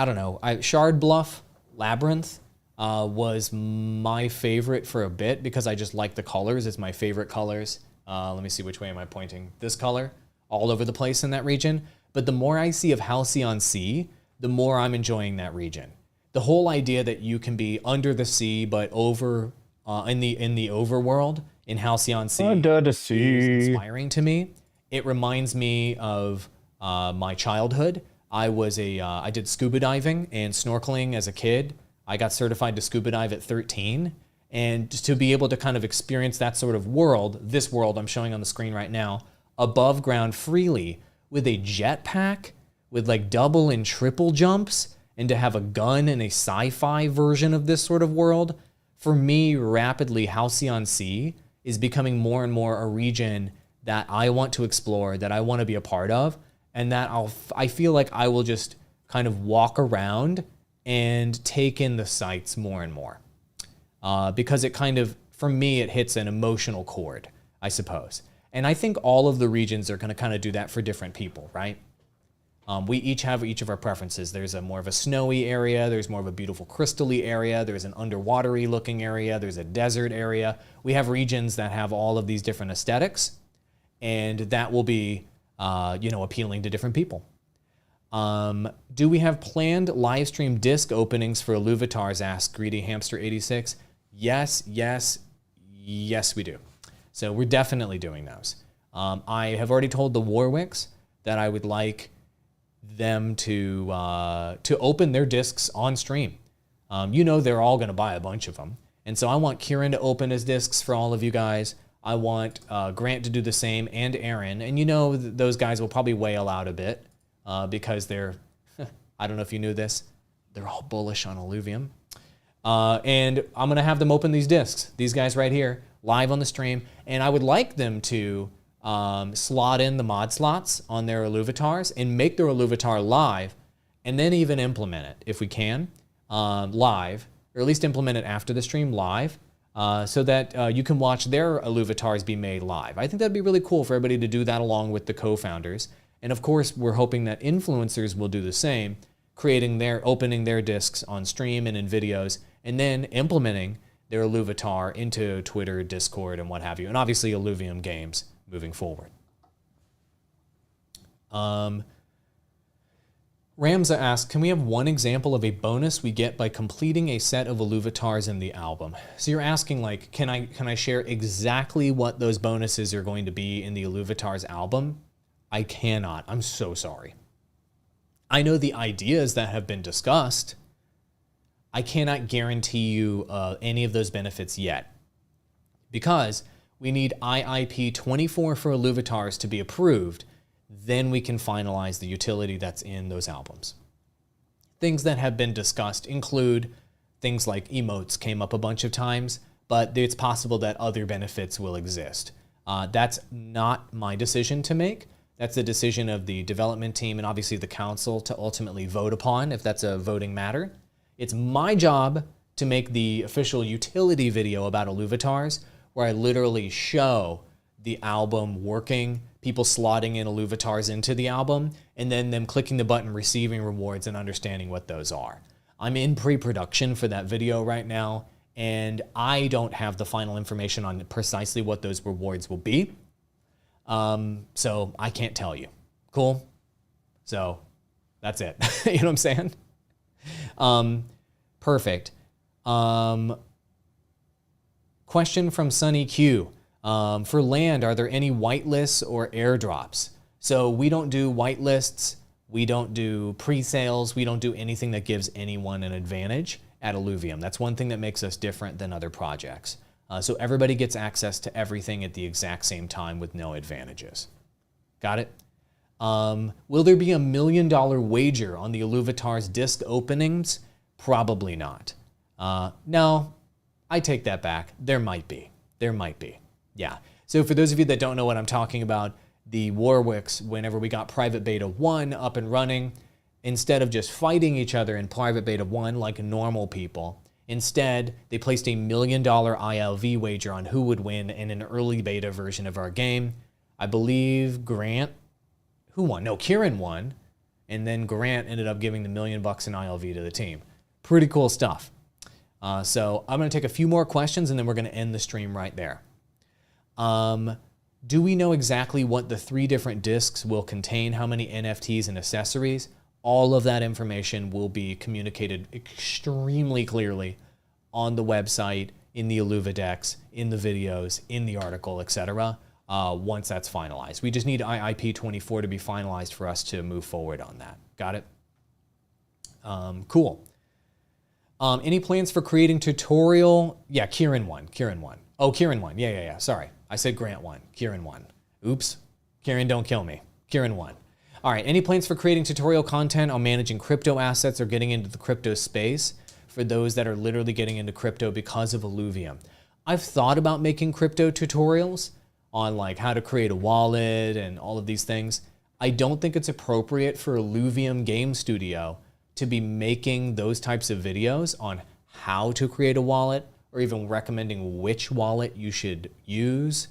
don't know. Shard Bluff Labyrinth was my favorite for a bit because I just like the colors. It's my favorite colors. Let me see, which way am I pointing? This color, all over the place in that region. But the more I see of Halcyon Sea, the more I'm enjoying that region. The whole idea that you can be under the sea, but over in the overworld in Halcyon Sea, Under the is sea. inspiring to me. It reminds me of my childhood. I did scuba diving and snorkeling as a kid. I got certified to scuba dive at 13. And to be able to kind of experience that sort of world, this world I'm showing on the screen right now, above ground freely with a jetpack, with like double and triple jumps, and to have a gun in a sci-fi version of this sort of world, for me, rapidly, Halcyon Sea is becoming more and more a region that I want to explore, that I want to be a part of, and that I feel like I will just kind of walk around and take in the sights more and more. Because it kind of, for me, it hits an emotional chord, I suppose. And I think all of the regions are going to kind of do that for different people, right? We each have each of our preferences. There's a more of a snowy area. There's more of a beautiful crystal-y area. There's an underwatery looking area. There's a desert area. We have regions that have all of these different aesthetics, and that will be, appealing to different people. Do we have planned live stream disc openings for Illuvitars? Asked Greedy Hamster 86. Yes, we do. So we're definitely doing those. I have already told the Warwicks that I would like them to open their discs on stream. They're all going to buy a bunch of them. And so I want Kieran to open his discs for all of you guys. I want Grant to do the same, and Aaron. And those guys will probably wail out a bit because they're I don't know if you knew this. They're all bullish on Illuvium. And I'm going to have them open these discs, these guys right here, live on the stream. And I would like them to slot in the mod slots on their Illuvitars and make their Illuvitar live, and then even implement it, if we can, live, or at least implement it after the stream live, so that you can watch their Illuvitars be made live. I think that'd be really cool for everybody to do that along with the co-founders. And of course, we're hoping that influencers will do the same, opening their discs on stream and in videos, and then implementing their Illuvitar into Twitter, Discord, and what have you. And obviously Illuvium games moving forward. Ramza asks, can we have one example of a bonus we get by completing a set of Illuvitars in the album? So you're asking, like, can I share exactly what those bonuses are going to be in the Illuvitars album? I cannot. I'm so sorry. I know the ideas that have been discussed. I cannot guarantee you any of those benefits yet, because we need IIP 24 for Illuvitars to be approved. Then we can finalize the utility that's in those albums. Things that have been discussed include things like emotes came up a bunch of times, but it's possible that other benefits will exist. That's not my decision to make. That's the decision of the development team and obviously the council to ultimately vote upon if that's a voting matter. It's my job to make the official utility video about Illuvitars, where I literally show the album working, people slotting in Illuvitars into the album, and then them clicking the button, receiving rewards, and understanding what those are. I'm in pre-production for that video right now, and I don't have the final information on precisely what those rewards will be. So I can't tell you. Cool? So that's it. You know what I'm saying? Perfect. Question from Sunny Q. For land, are there any whitelists or airdrops? So we don't do whitelists. We don't do pre-sales. We don't do anything that gives anyone an advantage at Illuvium. That's one thing that makes us different than other projects. So everybody gets access to everything at the exact same time with no advantages. Got it? Will there be $1 million wager on the Illuvitars disc openings? Probably not. No, I take that back. There might be. There might be. Yeah. So for those of you that don't know what I'm talking about, the Warwicks, whenever we got Private Beta 1 up and running, instead of just fighting each other in Private Beta 1 like normal people, instead, they placed $1 million ILV wager on who would win in an early beta version of our game. I believe Grant, who won? No, Kieran won. And then Grant ended up giving the $1 million in ILV to the team. Pretty cool stuff. So I'm going to take a few more questions and then we're going to end the stream right there. Do we know exactly what the 3 different discs will contain? How many NFTs and accessories? All of that information will be communicated extremely clearly on the website, in the Illuvidex, in the videos, in the article, etc. Once that's finalized. We just need IIP 24 to be finalized for us to move forward on that. Got it? Cool. Any plans for creating tutorial? Yeah, Kieran won. Kieran won. Oh, Kieran won. Yeah. Sorry. I said Grant won. Kieran won. Oops. Kieran, don't kill me. Kieran won. All right. Any plans for creating tutorial content on managing crypto assets or getting into the crypto space for those that are literally getting into crypto because of Illuvium? I've thought about making crypto tutorials on like how to create a wallet and all of these things. I don't think it's appropriate for Illuvium Game Studio to be making those types of videos on how to create a wallet or even recommending which wallet you should use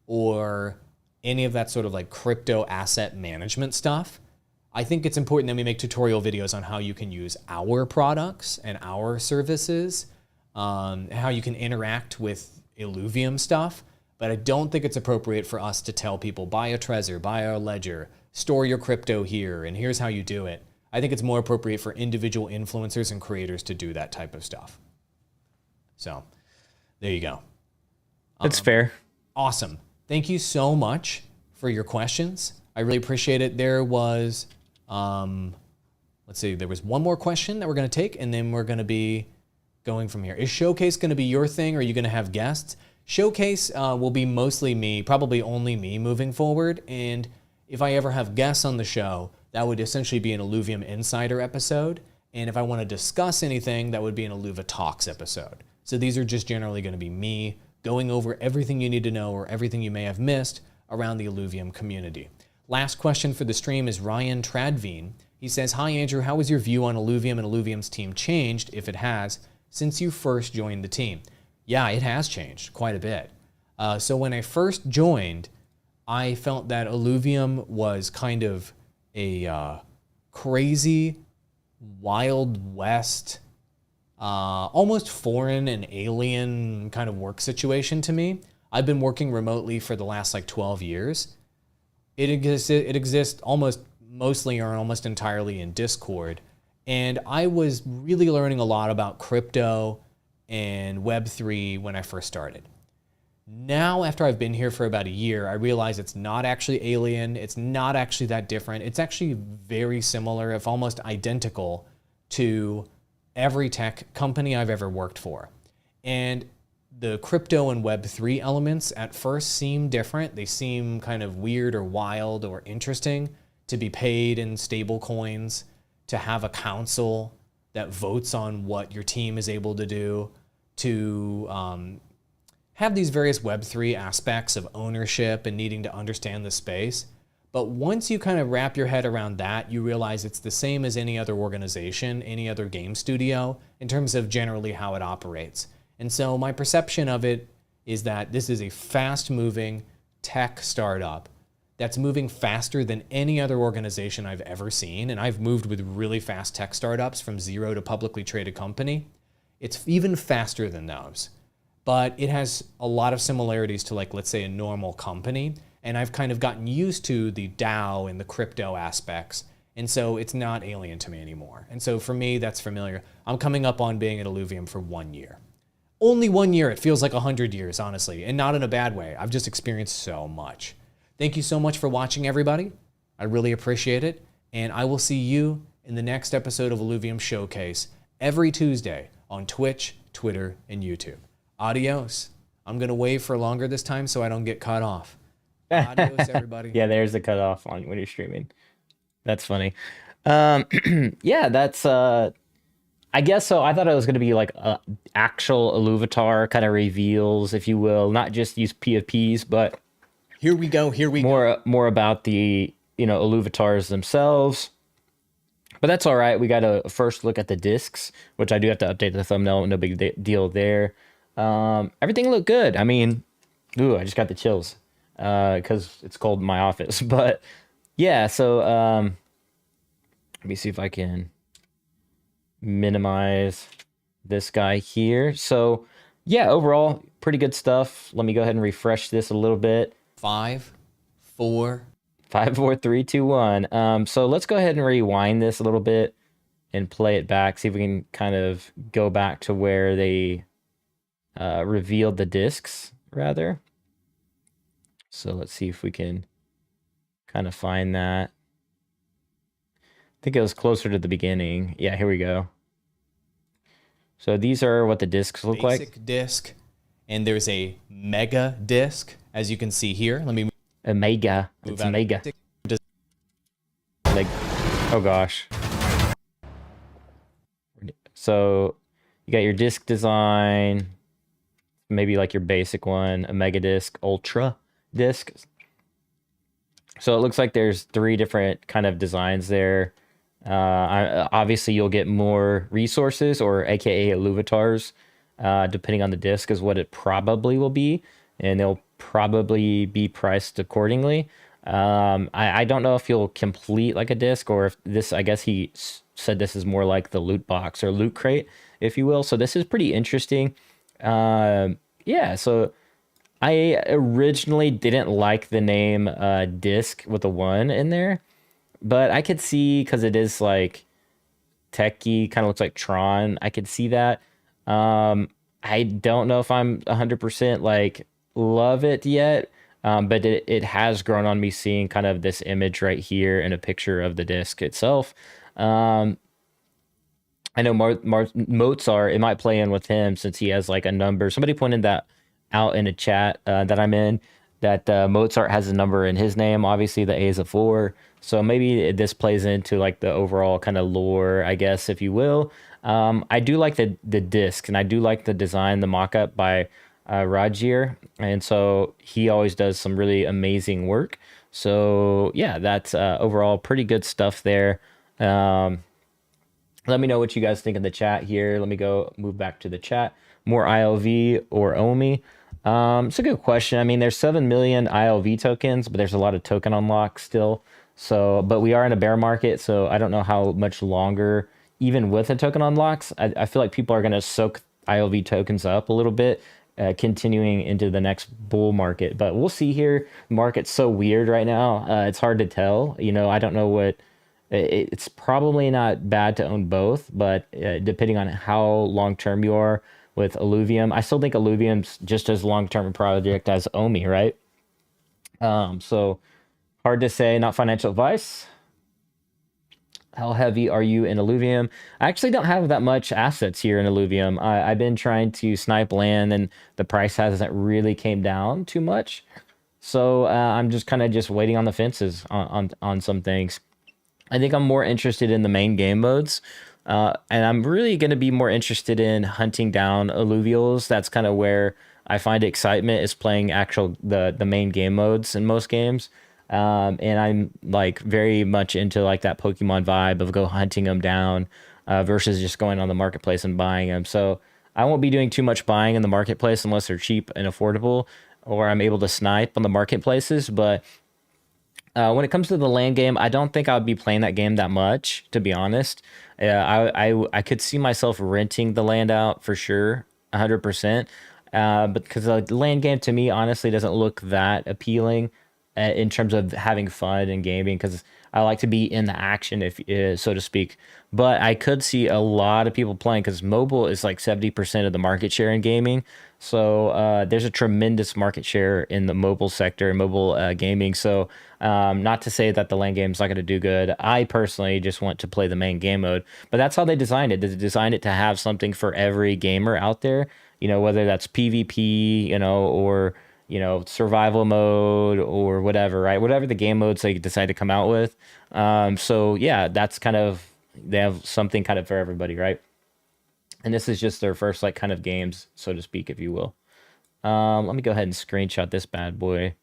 or any of that sort of like crypto asset management stuff. I think it's important that we make tutorial videos on how you can use our products and our services, how you can interact with Illuvium stuff. But I don't think it's appropriate for us to tell people, buy a Trezor, buy a Ledger, store your crypto here, and here's how you do it. I think it's more appropriate for individual influencers and creators to do that type of stuff. So there you go. That's fair. Awesome. Thank you so much for your questions. I really appreciate it. There was, let's see, there was one more question that we're going to take, and then we're going to be going from here. Is Showcase going to be your thing, or are you going to have guests? Showcase will be mostly me, probably only me moving forward. And if I ever have guests on the show, that would essentially be an Illuvium Insider episode. And if I want to discuss anything, that would be an Illuvitalks episode. So these are just generally going to be me going over everything you need to know or everything you may have missed around the Illuvium community. Last question for the stream is Ryan Tradveen. He says, hi Andrew, how has your view on Illuvium and Illuvium's team changed, if it has, since you first joined the team? Yeah, it has changed quite a bit. So when I first joined, I felt that Illuvium was kind of a crazy, Wild West, almost foreign and alien kind of work situation to me. I've been working remotely for the last like 12 years. It exists mostly or almost entirely in Discord. And I was really learning a lot about crypto and Web3 when I first started. Now, after I've been here for about a year, I realize it's not actually alien. It's not actually that different. It's actually very similar, if almost identical, to every tech company I've ever worked for. And the crypto and Web3 elements at first seem different. They seem kind of weird or wild or interesting to be paid in stable coins, to have a council that votes on what your team is able to do, to have these various Web3 aspects of ownership and needing to understand the space. But once you kind of wrap your head around that, you realize it's the same as any other organization, any other game studio, in terms of generally how it operates. And so my perception of it is that this is a fast-moving tech startup that's moving faster than any other organization I've ever seen. And I've moved with really fast tech startups from zero to publicly traded company. It's even faster than those. But it has a lot of similarities to, like, let's say a normal company. And I've kind of gotten used to the DAO and the crypto aspects. And so it's not alien to me anymore. And so for me, that's familiar. I'm coming up on being at Illuvium for 1 year. Only 1 year. It feels like 100 years, honestly, and not in a bad way. I've just experienced so much. Thank you so much for watching, everybody. I really appreciate it. And I will see you in the next episode of Illuvium Showcase every Tuesday on Twitch, Twitter, and YouTube. Adios. I'm going to wave for longer this time so I don't get cut off. Adios, everybody. Yeah, there's the cutoff on when you're streaming. That's funny. Yeah, that's I guess so. I thought it was going to be like a actual Illuvitar kind of reveals, if you will, not just these PFPs, but here we go. More about the, Illuvitars themselves. But that's all right. We got a first look at the discs, which I do have to update the thumbnail. No big deal there. Everything looked good. I mean, I just got the chills because it's cold in my office. But yeah, so let me see if I can minimize this guy here. So yeah, overall, pretty good stuff. Let me go ahead and refresh this a little bit. 5, 4, 3, 2, 1. So let's go ahead and rewind this a little bit and play it back. See if we can kind of go back to where they revealed the discs, rather. So let's see if we can kind of find that. I think it was closer to the beginning. Yeah, here we go. So these are what the discs look like. Basic disc, and there's a mega disc, as you can see here. Let me a mega. It's a mega. Like, oh gosh. So you got your disc design, maybe like your basic one, a mega disc, ultra disc. So it looks like there's 3 different kind of designs there. Obviously you'll get more resources, or aka Illuvitars, depending on the disc is what it probably will be, and they'll probably be priced accordingly. I don't know if you'll complete like a disc, or if this, I guess he said this is more like the loot box or loot crate, if you will. So this is pretty interesting. Yeah, so I originally didn't like the name disc with a 1 in there, but I could see, because it is like techie, kind of looks like Tron. I could see that. I don't know if I'm 100% like love it yet, but it has grown on me seeing kind of this image right here and a picture of the disc itself. I know Mozart, it might play in with him since he has like a number. Somebody pointed that out in a chat that I'm in. that Mozart has a number in his name. Obviously, the A is a 4. So maybe this plays into like the overall kind of lore, I guess, if you will. I do like the disc, and I do like the design, the mock-up by Rajir. And so he always does some really amazing work. So yeah, that's overall pretty good stuff there. Let me know what you guys think in the chat here. Let me go move back to the chat. More ILV or OMI? It's a good question. I mean, there's 7 million ILV tokens, but there's a lot of token unlocks still. So, but we are in a bear market, so I don't know how much longer, even with the token unlocks, I feel like people are going to soak ILV tokens up a little bit, continuing into the next bull market. But we'll see here. The market's so weird right now. It's hard to tell. You know, I don't know what. It's probably not bad to own both, but depending on how long term you are with Illuvium, I still think Illuvium's just as long term a project as OMI, right? So hard to say, not financial advice. How heavy are you in Illuvium? I actually don't have that much assets here in Illuvium. I've been trying to snipe land, and the price hasn't really came down too much. So I'm just kind of just waiting on the fences on some things. I think I'm more interested in the main game modes. And I'm really going to be more interested in hunting down alluvials. That's kind of where I find excitement, is playing the main game modes in most games. And I'm like very much into like that Pokemon vibe of go hunting them down versus just going on the marketplace and buying them. So I won't be doing too much buying in the marketplace unless they're cheap and affordable, or I'm able to snipe on the marketplaces. But when it comes to the land game, I don't think I would be playing that game that much, to be honest. I could see myself renting the land out for sure, 100%. But because the land game to me honestly doesn't look that appealing in terms of having fun and gaming, because I like to be in the action, if so to speak. But I could see a lot of people playing, because mobile is like 70% of the market share in gaming. So there's a tremendous market share in the mobile sector and mobile gaming. So not to say that the land game is not going to do good. I personally just want to play the main game mode, but that's how they designed it. They designed it to have something for every gamer out there, you know, whether that's PvP, you know, or, you know, survival mode or whatever, right? Whatever the game modes they decide to come out with. So yeah, that's kind of, they have something kind of for everybody, right? And this is just their first like kind of games, so to speak, if you will. Let me go ahead and screenshot this bad boy.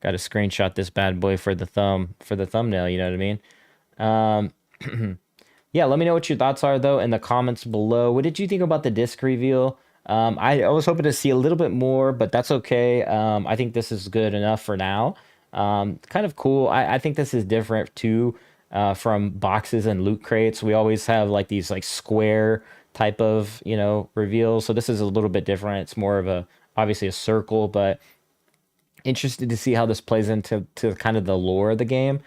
Got to screenshot this bad boy for the thumbnail. You know what I mean? Yeah. Let me know what your thoughts are though in the comments below. What did you think about the disc reveal? I was hoping to see a little bit more, but that's okay. I think this is good enough for now. Kind of cool. I think this is different too from boxes and loot crates. We always have like these like square type of, you know, reveals. So this is a little bit different. It's more of obviously a circle, but interested to see how this plays into kind of the lore of the game.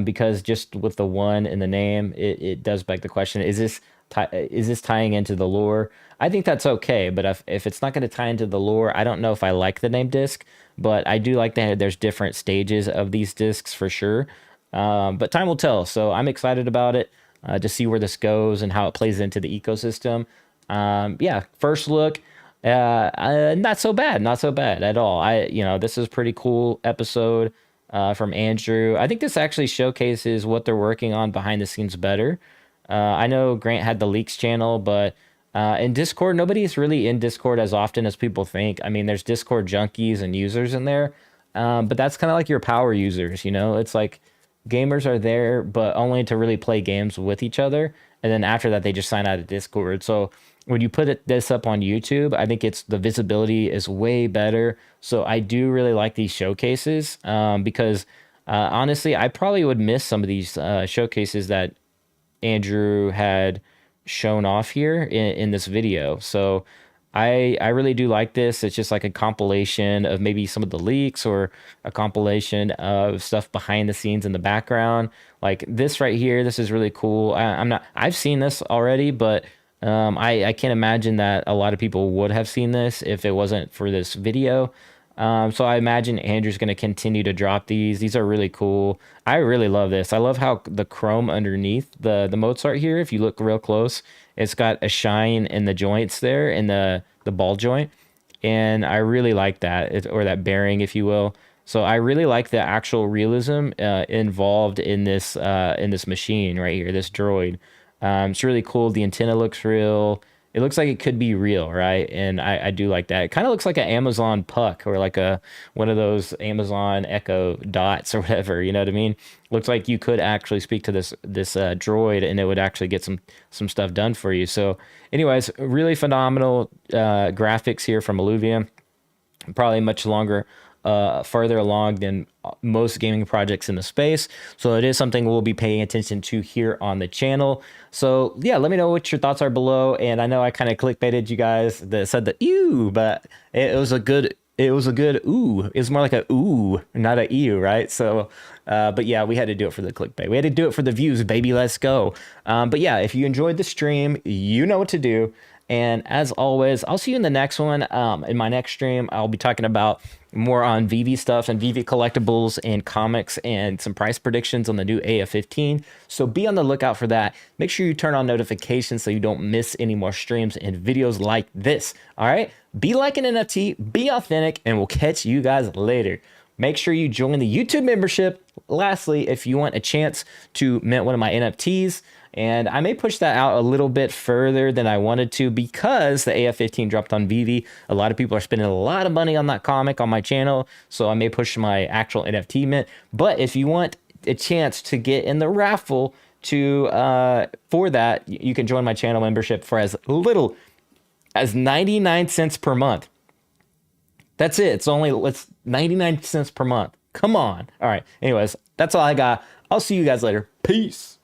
Because just with the 1 in the name, it does beg the question, is this tying into the lore? I think that's okay, but if it's not going to tie into the lore, I don't know if I like the name disc, but I do like that there's different stages of these discs for sure. But time will tell. So I'm excited about it. To see where this goes and how it plays into the ecosystem. Yeah, first look, not so bad at all. This is a pretty cool episode from Andrew. I think this actually showcases what they're working on behind the scenes better. I know Grant had the leaks channel, but in Discord, nobody's really in Discord as often as people think. I mean, there's Discord junkies and users in there, but that's kind of like your power users, you know? It's like, gamers are there, but only to really play games with each other. And then after that, they just sign out of Discord. So when you put this up on YouTube, I think the visibility is way better. So I do really like these showcases because honestly, I probably would miss some of these showcases that Andrew had shown off here in this video. So I really do like this. It's just like a compilation of maybe some of the leaks, or a compilation of stuff behind the scenes in the background. Like this right here, this is really cool. I've seen this already, but I can't imagine that a lot of people would have seen this if it wasn't for this video. So I imagine Andrew's going to continue to drop these. These are really cool. I really love this. I love how the chrome underneath the Mozart here, if you look real close, it's got a shine in the joints there, in the ball joint. And I really like that, or that bearing, if you will. So I really like the actual realism involved in this machine right here, this droid. It's really cool. The antenna looks real. It looks like it could be real, right? And I do like that. It kind of looks like an Amazon Puck or like one of those Amazon Echo Dots or whatever. You know what I mean? Looks like you could actually speak to this droid and it would actually get some stuff done for you. So, anyways, really phenomenal graphics here from Illuvium. Probably much longer, further along than most gaming projects in the space. So it is something we'll be paying attention to here on the channel. So yeah, let me know what your thoughts are below. And I know I kind of clickbaited you guys that said the ew, but it was a good ooh. It's more like a ooh, not a ew, right? So, but yeah, we had to do it for the clickbait. We had to do it for the views, baby. Let's go. But yeah, if you enjoyed the stream, you know what to do. And as always, I'll see you in the next one. In my next stream, I'll be talking about more on VV stuff and VV collectibles and comics and some price predictions on the new AF-15. So be on the lookout for that. Make sure you turn on notifications so you don't miss any more streams and videos like this. All right? Be like an NFT, be authentic, and we'll catch you guys later. Make sure you join the YouTube membership. Lastly, if you want a chance to mint one of my NFTs, and I may push that out a little bit further than I wanted to because the AF-15 dropped on VV. A lot of people are spending a lot of money on that comic on my channel, so I may push my actual NFT mint. But if you want a chance to get in the raffle for that, you can join my channel membership for as little as 99 cents per month. That's it. It's 99 cents per month. Come on. All right. Anyways, that's all I got. I'll see you guys later. Peace.